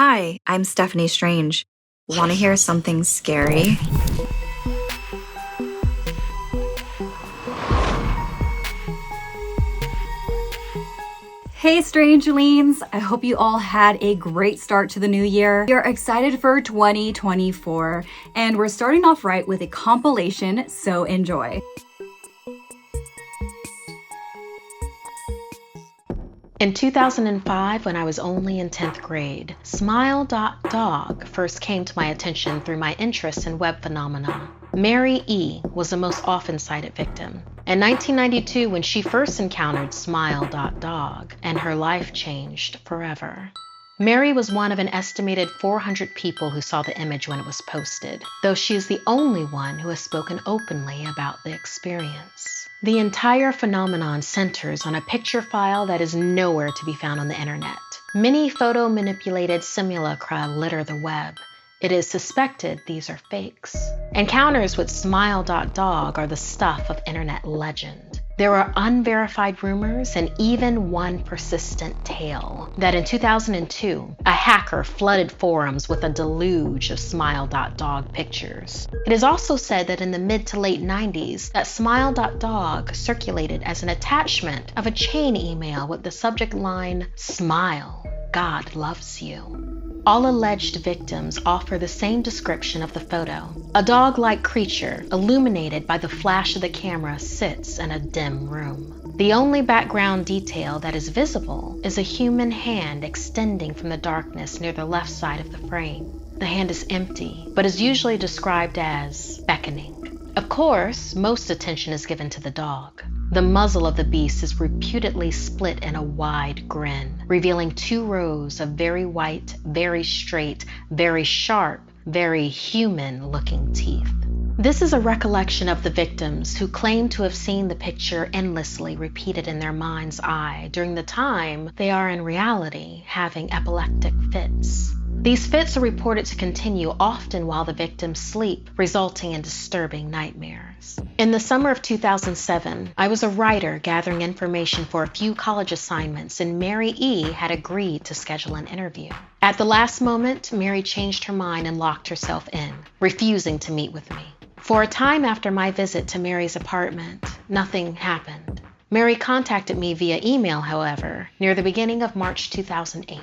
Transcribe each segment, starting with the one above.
Hi, I'm Stephanie Strange. Want to hear something scary? Hey Strangelings! I hope you all had a great start to the new year. We are excited for 2024, and we're starting off right with a compilation, so enjoy. In 2005, when I was only in 10th grade, Smile.dog first came to my attention through my interest in web phenomena. Mary E. was the most often cited victim. In 1992, when she first encountered Smile.dog, and her life changed forever. Mary was one of an estimated 400 people who saw the image when it was posted, though she is the only one who has spoken openly about the experience. The entire phenomenon centers on a picture file that is nowhere to be found on the internet. Many photo-manipulated simulacra litter the web. It is suspected these are fakes. Encounters with Smile.dog are the stuff of internet legend. There are unverified rumors and even one persistent tale that in 2002, a hacker flooded forums with a deluge of Smile.dog pictures. It is also said that in the mid to late 90s, that Smile.dog circulated as an attachment of a chain email with the subject line, "Smile, God loves you." All alleged victims offer the same description of the photo. A dog-like creature, illuminated by the flash of the camera, sits in a dim room. The only background detail that is visible is a human hand extending from the darkness near the left side of the frame. The hand is empty, but is usually described as beckoning. Of course, most attention is given to the dog. The muzzle of the beast is reputedly split in a wide grin, revealing 2 rows of very white, very straight, very sharp, very human-looking teeth. This is a recollection of the victims who claim to have seen the picture endlessly repeated in their mind's eye during the time they are in reality having epileptic fits. These fits are reported to continue often while the victims sleep, resulting in disturbing nightmares. In the summer of 2007, I was a writer gathering information for a few college assignments, and Mary E. had agreed to schedule an interview. At the last moment, Mary changed her mind and locked herself in, refusing to meet with me. For a time after my visit to Mary's apartment, nothing happened. Mary contacted me via email, however, near the beginning of March 2008.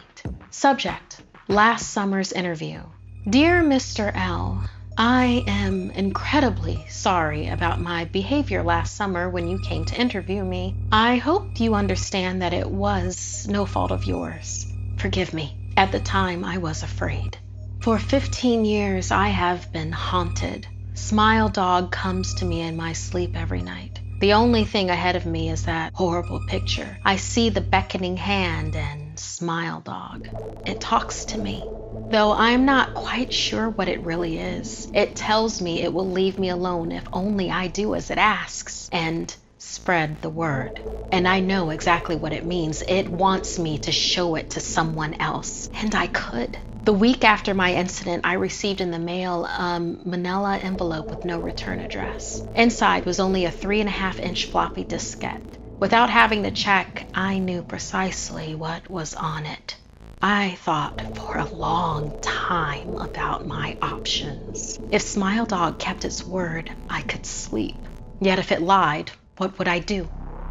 Subject: last summer's interview. Dear Mr. L., I am incredibly sorry about my behavior last summer when you came to interview me. I hope you understand that it was no fault of yours. Forgive me. At the time, I was afraid. For 15 years, I have been haunted. Smile.dog comes to me in my sleep every night. The only thing ahead of me is that horrible picture. I see the beckoning hand and Smile.dog. It talks to me, though I'm not quite sure what it really is. It tells me it will leave me alone if only I do as it asks and spread the word. And I know exactly what it means. It wants me to show it to someone else, and I could. The week after my incident, I received in the mail a manila envelope with no return address. Inside was only a 3.5-inch floppy diskette. Without having to check, I knew precisely what was on it. I thought for a long time about my options. If Smile.dog kept its word, I could sleep. Yet if it lied, what would I do?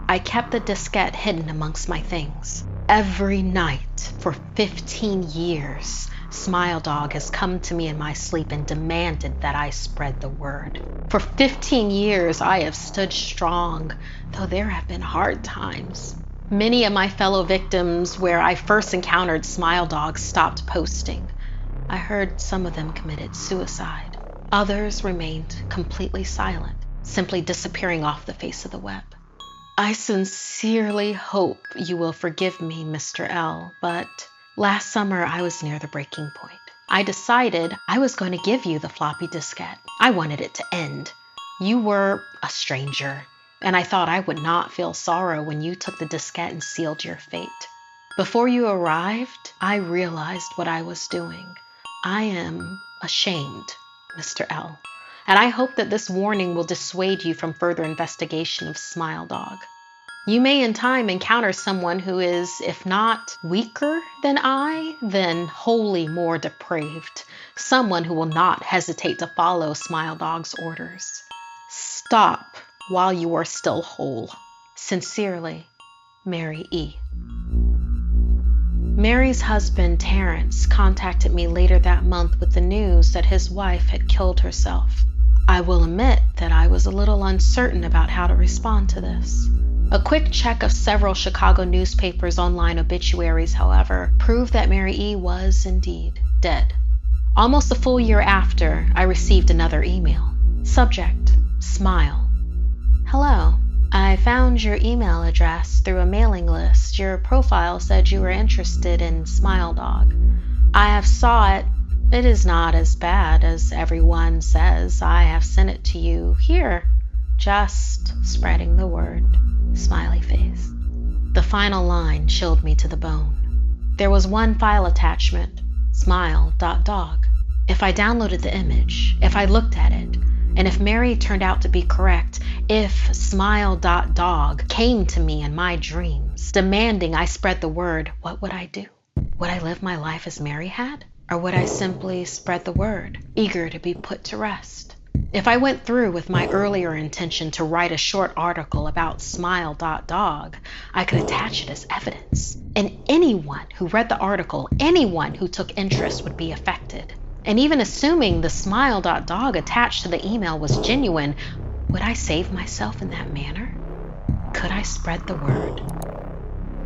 I kept the diskette hidden amongst my things. Every night for 15 years, Smile.dog has come to me in my sleep and demanded that I spread the word. For 15 years, I have stood strong, though there have been hard times. Many of my fellow victims where I first encountered Smile.dog stopped posting. I heard some of them committed suicide. Others remained completely silent, simply disappearing off the face of the web. I sincerely hope you will forgive me, Mr. L., but last summer, I was near the breaking point. I decided I was going to give you the floppy diskette. I wanted it to end. You were a stranger, and I thought I would not feel sorrow when you took the diskette and sealed your fate. Before you arrived, I realized what I was doing. I am ashamed, Mr. L., and I hope that this warning will dissuade you from further investigation of Smile.dog. You may in time encounter someone who is, if not weaker than I, then wholly more depraved. Someone who will not hesitate to follow Smile Dog's orders. Stop while you are still whole. Sincerely, Mary E. Mary's husband, Terrence, contacted me later that month with the news that his wife had killed herself. I will admit that I was a little uncertain about how to respond to this. A quick check of several Chicago newspapers' online obituaries, however, proved that Mary E. was indeed dead. Almost a full year after, I received another email. Subject: Smile. Hello. I found your email address through a mailing list. Your profile said you were interested in Smile Dog. I have saw it. It is not as bad as everyone says. I have sent it to you here. Just spreading the word. Smiley face. The final line chilled me to the bone. There was one file attachment, smile.dog. If I downloaded the image, if I looked at it, and if Mary turned out to be correct, if smile.dog came to me in my dreams, demanding I spread the word, what would I do? Would I live my life as Mary had? Or would I simply spread the word, eager to be put to rest? If I went through with my earlier intention to write a short article about smile.dog, I could attach it as evidence. And anyone who read the article, anyone who took interest would be affected. And even assuming the smile.dog attached to the email was genuine, would I save myself in that manner? Could I spread the word?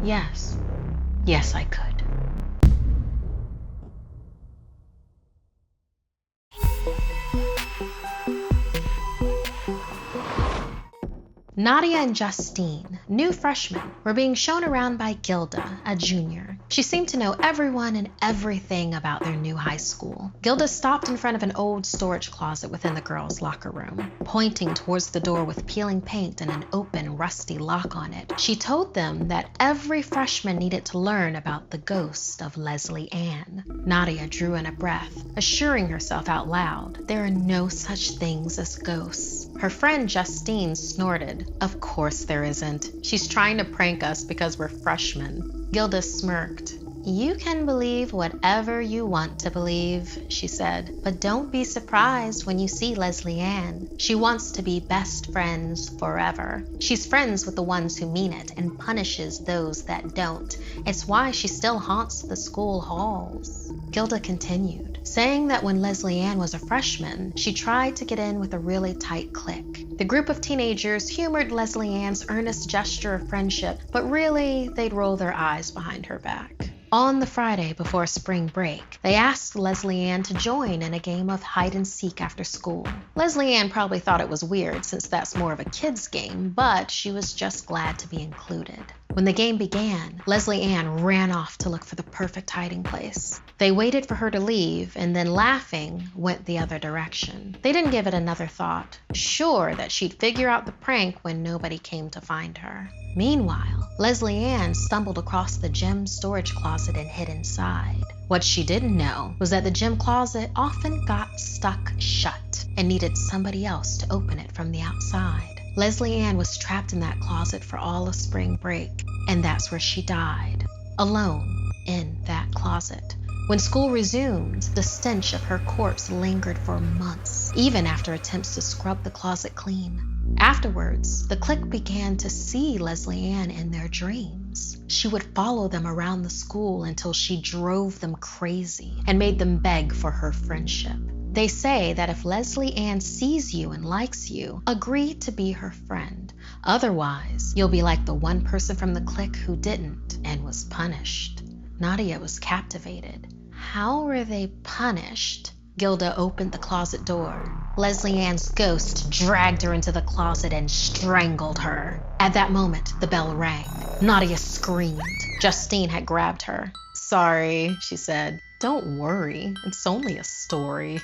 Yes. Yes, I could. Nadia and Justine, new freshmen, were being shown around by Gilda, a junior. She seemed to know everyone and everything about their new high school. Gilda stopped in front of an old storage closet within the girls' locker room, pointing towards the door with peeling paint and an open, rusty lock on it. She told them that every freshman needed to learn about the ghost of Leslie Ann. Nadia drew in a breath, assuring herself out loud, there are no such things as ghosts. Her friend Justine snorted. Of course there isn't. She's trying to prank us because we're freshmen. Gilda smirked. You can believe whatever you want to believe, she said, but don't be surprised when you see Leslie Ann. She wants to be best friends forever. She's friends with the ones who mean it and punishes those that don't. It's why she still haunts the school halls. Gilda continued, saying that when Leslie Ann was a freshman, she tried to get in with a really tight clique. The group of teenagers humored Leslie Ann's earnest gesture of friendship, but really, they'd roll their eyes behind her back. On the Friday before spring break, they asked Leslie Ann to join in a game of hide-and-seek after school. Leslie Ann probably thought it was weird since that's more of a kid's game, but she was just glad to be included. When the game began, Leslie Ann ran off to look for the perfect hiding place. They waited for her to leave and then, laughing, went the other direction. They didn't give it another thought, sure that she'd figure out the prank when nobody came to find her. Meanwhile, Leslie Ann stumbled across the gym storage closet and hid inside. What she didn't know was that the gym closet often got stuck shut and needed somebody else to open it from the outside. Leslie Ann was trapped in that closet for all of spring break, and that's where she died, alone in that closet. When school resumed, the stench of her corpse lingered for months, even after attempts to scrub the closet clean. Afterwards, the clique began to see Leslie Ann in their dreams. She would follow them around the school until she drove them crazy and made them beg for her friendship. They say that if Leslie Ann sees you and likes you, agree to be her friend. Otherwise, you'll be like the one person from the clique who didn't and was punished. Nadia was captivated. How were they punished? Gilda opened the closet door. Leslie Ann's ghost dragged her into the closet and strangled her. At that moment, the bell rang. Nadia screamed. Justine had grabbed her. Sorry, she said. Don't worry, it's only a story.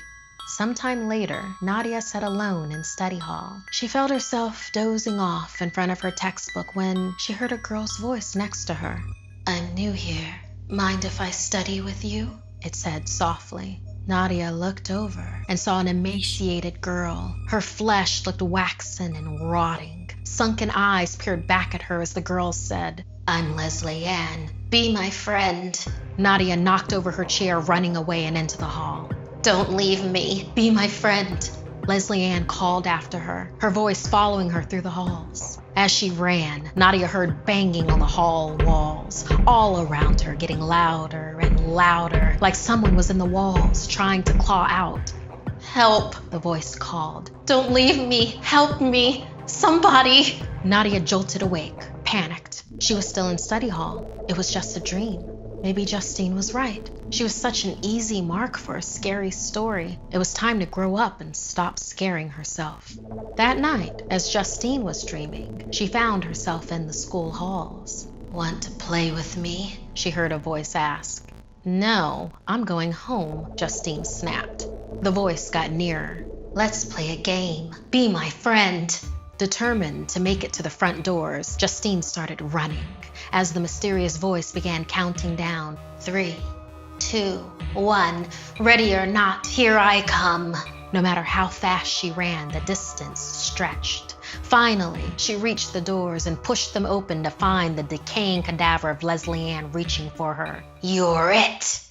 Sometime later, Nadia sat alone in study hall. She felt herself dozing off in front of her textbook when she heard a girl's voice next to her. I'm new here. Mind if I study with you? It said softly. Nadia looked over and saw an emaciated girl. Her flesh looked waxen and rotting. Sunken eyes peered back at her as the girls said, "I'm Leslie Ann. Be my friend." Nadia knocked over her chair, running away and into the hall. "Don't leave me. Be my friend." Leslie Ann called after her, her voice following her through the halls. As she ran, Nadia heard banging on the hall walls, all around her, getting louder and louder, like someone was in the walls trying to claw out. "Help," the voice called. "Don't leave me. Help me. Somebody." Nadia jolted awake, panicked. She was still in study hall. It was just a dream. Maybe Justine was right. She was such an easy mark for a scary story. It was time to grow up and stop scaring herself. That night, as Justine was dreaming, she found herself in the school halls. "Want to play with me?" she heard a voice ask. "No, I'm going home," Justine snapped. The voice got nearer. "Let's play a game. Be my friend." Determined to make it to the front doors, Justine started running as the mysterious voice began counting down. 3, 2, 1. Ready or not, here I come. No matter how fast she ran, the distance stretched. Finally, she reached the doors and pushed them open to find the decaying cadaver of Leslie Ann reaching for her. "You're it."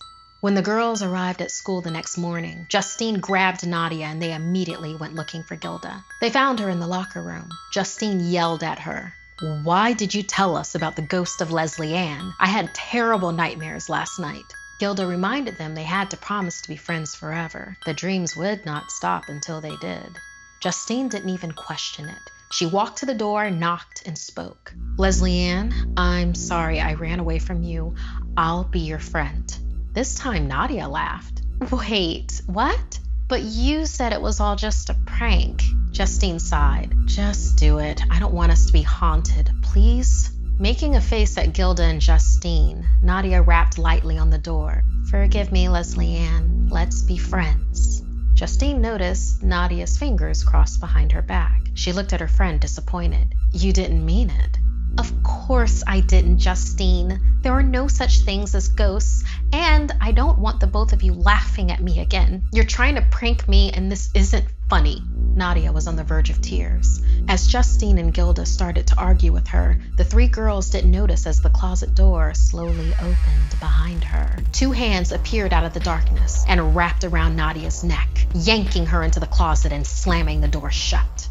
When the girls arrived at school the next morning, Justine grabbed Nadia and they immediately went looking for Gilda. They found her in the locker room. Justine yelled at her. "Why did you tell us about the ghost of Leslie Ann? I had terrible nightmares last night." Gilda reminded them they had to promise to be friends forever. The dreams would not stop until they did. Justine didn't even question it. She walked to the door, knocked, and spoke. "Leslie Ann, I'm sorry I ran away from you. I'll be your friend." This time Nadia laughed. "Wait, what? But you said it was all just a prank." Justine sighed. "Just do it. I don't want us to be haunted, please." Making a face at Gilda and Justine, Nadia rapped lightly on the door. "Forgive me, Leslie Ann. Let's be friends." Justine noticed Nadia's fingers crossed behind her back. She looked at her friend, disappointed. "You didn't mean it." "Of course I didn't, Justine. There are no such things as ghosts, and I don't want the both of you laughing at me again. You're trying to prank me, and this isn't funny." Nadia was on the verge of tears. As Justine and Gilda started to argue with her, the three girls didn't notice as the closet door slowly opened behind her. Two hands appeared out of the darkness and wrapped around Nadia's neck, yanking her into the closet and slamming the door shut.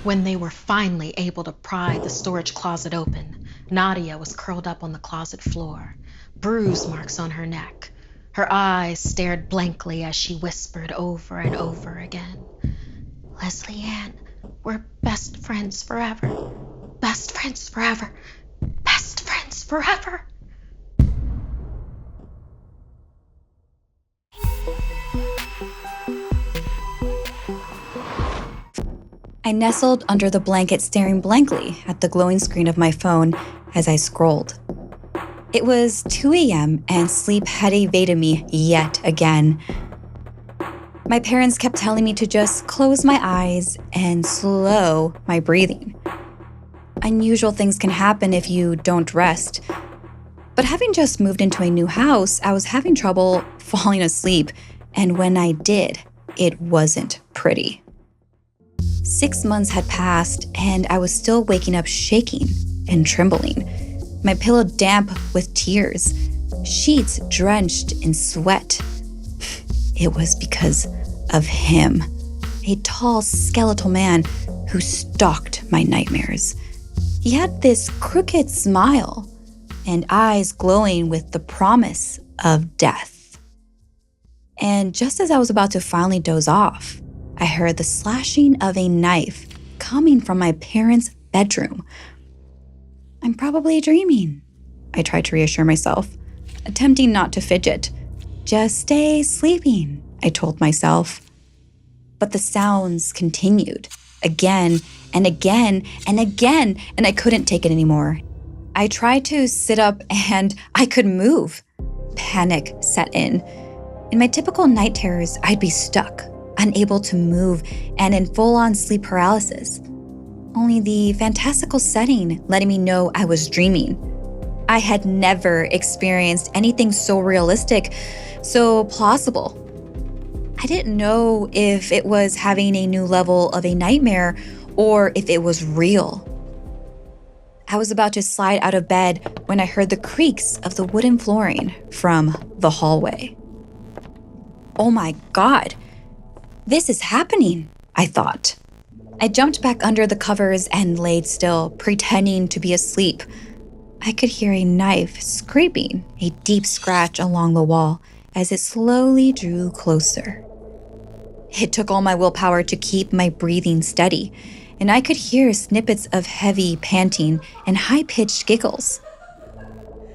When they were finally able to pry the storage closet open, Nadia was curled up on the closet floor, bruise marks on her neck. Her eyes stared blankly as she whispered over and over again, "Leslie Ann, we're best friends forever. Best friends forever. Best friends forever." I nestled under the blanket, staring blankly at the glowing screen of my phone as I scrolled. It was 2 a.m. and sleep had evaded me yet again. My parents kept telling me to just close my eyes and slow my breathing. Unusual things can happen if you don't rest. But having just moved into a new house, I was having trouble falling asleep, and when I did, it wasn't pretty. 6 months had passed, and I was still waking up shaking and trembling, my pillow damp with tears, sheets drenched in sweat. It was because of him, a tall, skeletal man who stalked my nightmares. He had this crooked smile and eyes glowing with the promise of death. And just as I was about to finally doze off, I heard the slashing of a knife coming from my parents' bedroom. "I'm probably dreaming," I tried to reassure myself, attempting not to fidget. "Just stay sleeping," I told myself. But the sounds continued, again and again and again, and I couldn't take it anymore. I tried to sit up and I could move. Panic set in. In my typical night terrors, I'd be stuck, unable to move, and in full-on sleep paralysis. Only the fantastical setting letting me know I was dreaming. I had never experienced anything so realistic, so plausible. I didn't know if it was having a new level of a nightmare or if it was real. I was about to slide out of bed when I heard the creaks of the wooden flooring from the hallway. Oh my God, this is happening, I thought. I jumped back under the covers and laid still, pretending to be asleep. I could hear a knife scraping a deep scratch along the wall as it slowly drew closer. It took all my willpower to keep my breathing steady, and I could hear snippets of heavy panting and high-pitched giggles.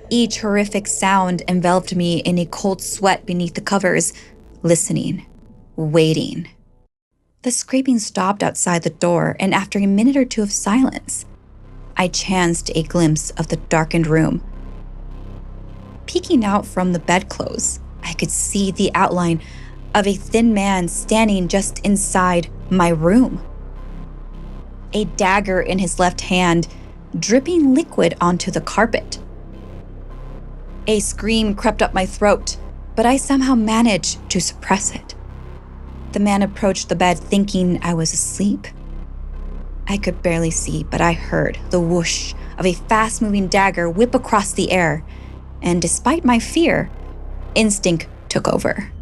Each horrific sound enveloped me in a cold sweat beneath the covers, listening, waiting. The scraping stopped outside the door, and after a minute or two of silence, I chanced a glimpse of the darkened room. Peeking out from the bedclothes, I could see the outline of a thin man standing just inside my room. A dagger in his left hand, dripping liquid onto the carpet. A scream crept up my throat, but I somehow managed to suppress it. The man approached the bed thinking I was asleep. I could barely see, but I heard the whoosh of a fast-moving dagger whip across the air, and despite my fear, instinct took over.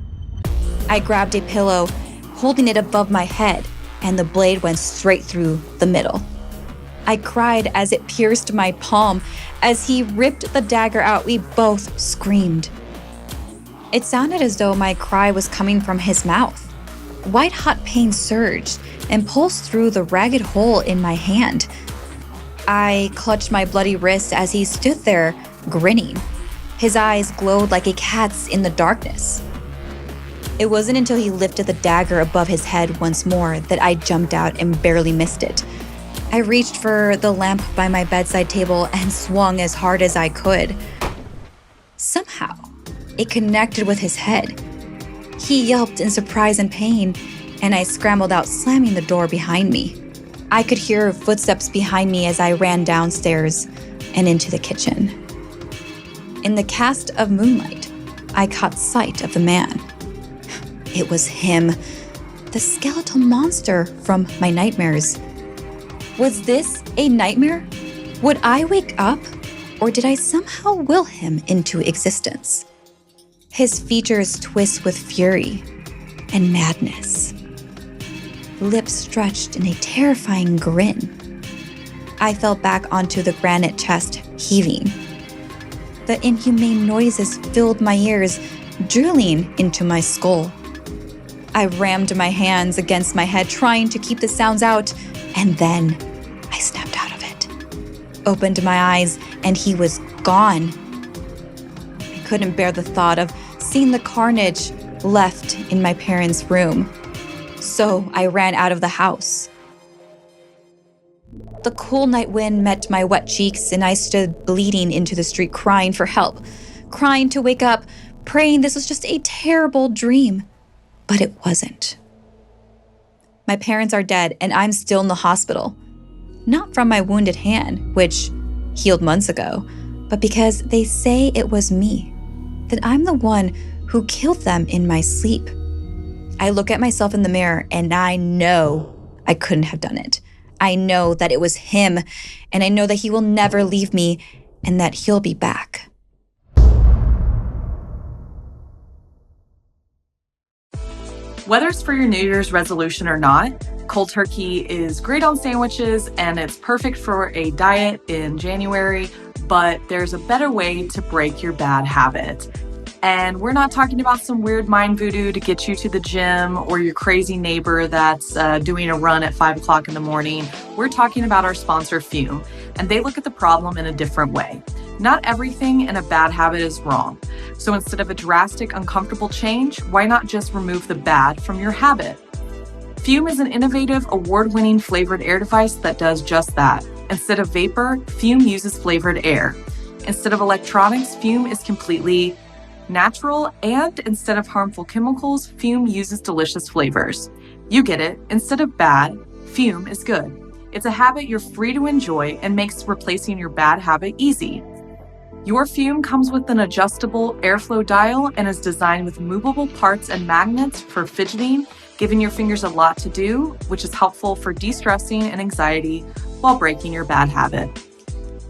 I grabbed a pillow, holding it above my head, and the blade went straight through the middle. I cried as it pierced my palm. As he ripped the dagger out, we both screamed. It sounded as though my cry was coming from his mouth. White-hot pain surged and pulsed through the ragged hole in my hand. I clutched my bloody wrist as he stood there, grinning. His eyes glowed like a cat's in the darkness. It wasn't until he lifted the dagger above his head once more that I jumped out and barely missed it. I reached for the lamp by my bedside table and swung as hard as I could. Somehow, it connected with his head. He yelped in surprise and pain, and I scrambled out, slamming the door behind me. I could hear footsteps behind me as I ran downstairs and into the kitchen. In the cast of moonlight, I caught sight of the man. It was him, the skeletal monster from my nightmares. Was this a nightmare? Would I wake up, or did I somehow will him into existence? His features twist with fury and madness. Lips stretched in a terrifying grin. I fell back onto the granite chest, heaving. The inhumane noises filled my ears, drilling into my skull. I rammed my hands against my head, trying to keep the sounds out, and then I snapped out of it. Opened my eyes, and he was gone. I couldn't bear the thought of seeing the carnage left in my parents' room, so I ran out of the house. The cool night wind met my wet cheeks, and I stood bleeding into the street, crying for help, crying to wake up, praying this was just a terrible dream. But it wasn't. My parents are dead, and I'm still in the hospital. Not from my wounded hand, which healed months ago, but because they say it was me, that I'm the one who killed them in my sleep. I look at myself in the mirror, and I know I couldn't have done it. I know that it was him, and I know that he will never leave me, and that he'll be back. Whether it's for your New Year's resolution or not, cold turkey is great on sandwiches and it's perfect for a diet in January, but there's a better way to break your bad habit. And we're not talking about some weird mind voodoo to get you to the gym or your crazy neighbor that's doing a run at 5 o'clock in the morning. We're talking about our sponsor, Fume, and they look at the problem in a different way. Not everything in a bad habit is wrong. So instead of a drastic, uncomfortable change, why not just remove the bad from your habit? Fume is an innovative, award-winning flavored air device that does just that. Instead of vapor, Fume uses flavored air. Instead of electronics, Fume is completely natural, and instead of harmful chemicals, Fume uses delicious flavors. You get it. Instead of bad, Fume is good. It's a habit you're free to enjoy and makes replacing your bad habit easy. Your Fume comes with an adjustable airflow dial and is designed with movable parts and magnets for fidgeting, giving your fingers a lot to do, which is helpful for de-stressing and anxiety while breaking your bad habit.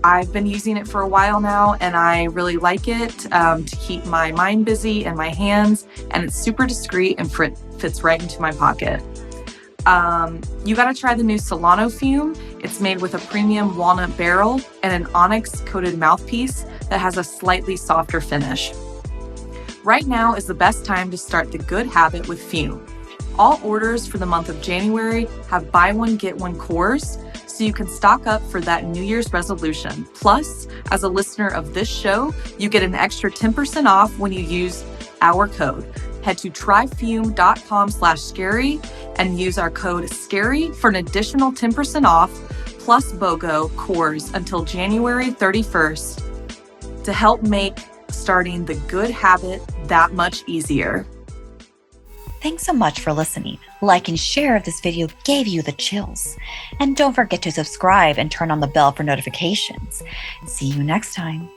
I've been using it for a while now, and I really like it to keep my mind busy and my hands, and it's super discreet and fits right into my pocket. You got to try the new Solano Fume. It's made with a premium walnut barrel and an onyx-coated mouthpiece that has a slightly softer finish. Right now is the best time to start the good habit with Fume. All orders for the month of January have buy one, get one cores, so you can stock up for that New Year's resolution. Plus, as a listener of this show, you get an extra 10% off when you use our code. Head to tryfume.com/scary and use our code SCARY for an additional 10% off plus BOGO cores until January 31st to help make starting the good habit that much easier. Thanks so much for listening. Like and share if this video gave you the chills. And don't forget to subscribe and turn on the bell for notifications. See you next time.